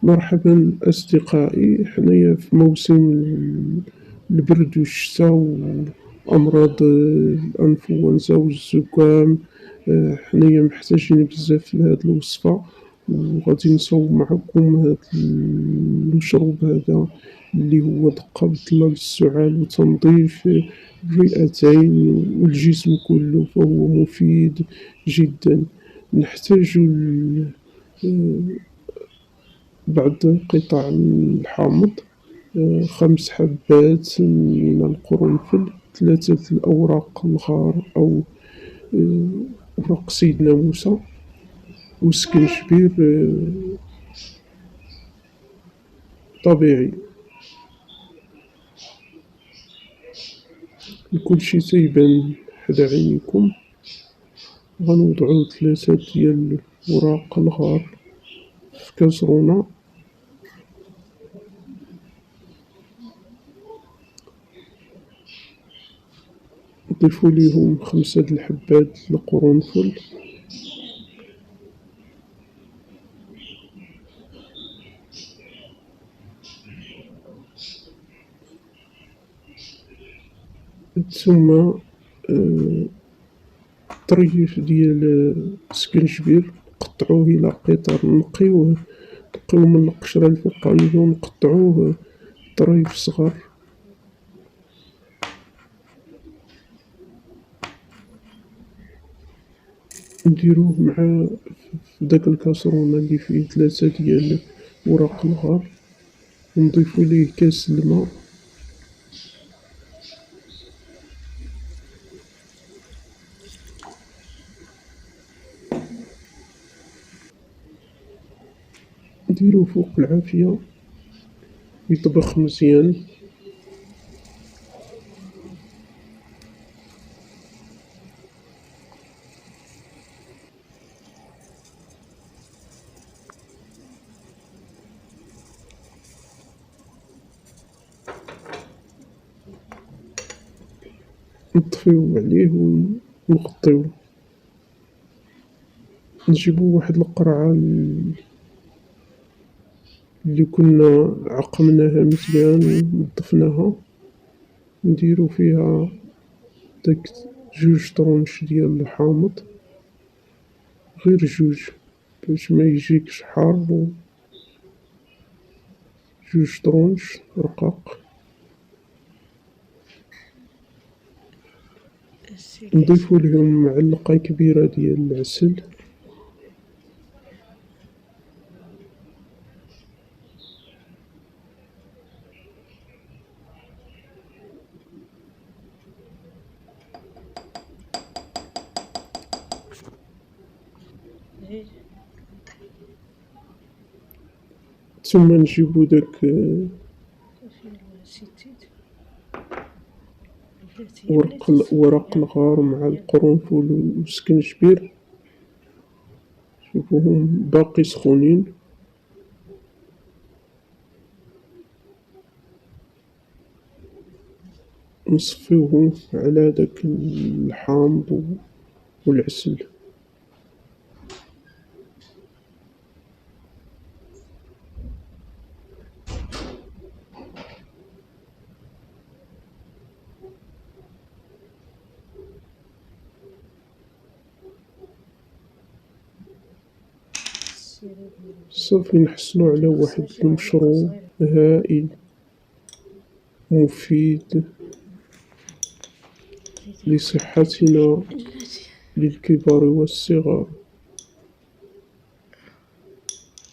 مرحبا أصدقائي، حنايا في موسم البرد والشتاء وأمراض الأنفلونزا والزكام. حنايا محتاجين بزاف لهاد الوصفة، وغادي نصاوب معكم هاد المشروب هذا اللي هو دقة بطلة للسعال وتنظيف الرئتين والجسم كله، فهو مفيد جدا. نحتاج بعض قطع من الحامض، 5 حبات من القرنفل، 3 الأوراق الغار أو أوراق سيدنا موسى، وسكنجبير طبيعي. كلشي تيبان حدا عينيكم. غنوضعو 3 ديال الأوراق الغار في كازرونة، نضيفو ليهم 5 د الحبات القرنفل، ثم طريف ديال السكنجبير نقطعوه إلى قطع، نقيوه من القشرة الفوقانية ونقطعوه طرايف صغار. نديروه مع في داك الكاسرونة اللي فيه 3 ديال وراق الغار، ونضيفو ليه كاس الماء، نديروه فوق العافية يطبخ مزيان. نطفيو عليه ونغطيوه، نجيبو واحد القرعة اللي كنا عقمناها مزيان ونظفناها، نديرو فيها داك 2 طرونش ديال الحامض، غير 2 باش ما يجيكش حار، 2 طرونش رقاق. نضيفو ليهم معلقة كبيرة ديال العسل، ثم نجيبو داك ورق الغار مع القرنفل والسكنجبير، نجيبوهم باقي سخونين، نصفيوهم على داك الحامض والعسل. صافي نحصلو على واحد المشروب هائل مفيد لصحتنا للكبار والصغار.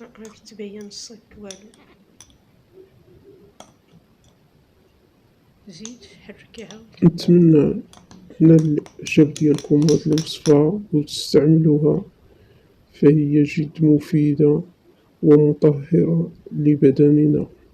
راك تبين الصك والو، زيد حركيها. نتمنى تنال الإعجاب ديالكم هاد الوصفة وتستعملوها، فهي جد مفيدة ومطهرة لبدننا.